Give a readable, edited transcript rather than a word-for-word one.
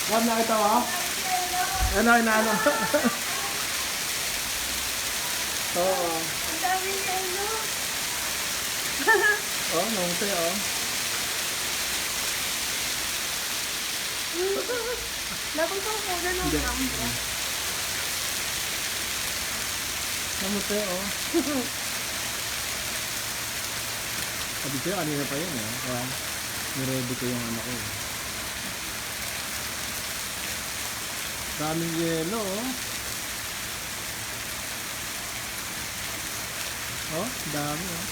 Wag nakita mo? Ano, inaano? Oo. Ang dami niya, ano? Oh, nungte, oh. Dapat ko po na Hindi. lang. Nungte, oh. Sabi ko, kanina pa yun, eh. Kaya, niready ko yung ano ko, eh. Daming yelo, oh. Oh, dami, oh.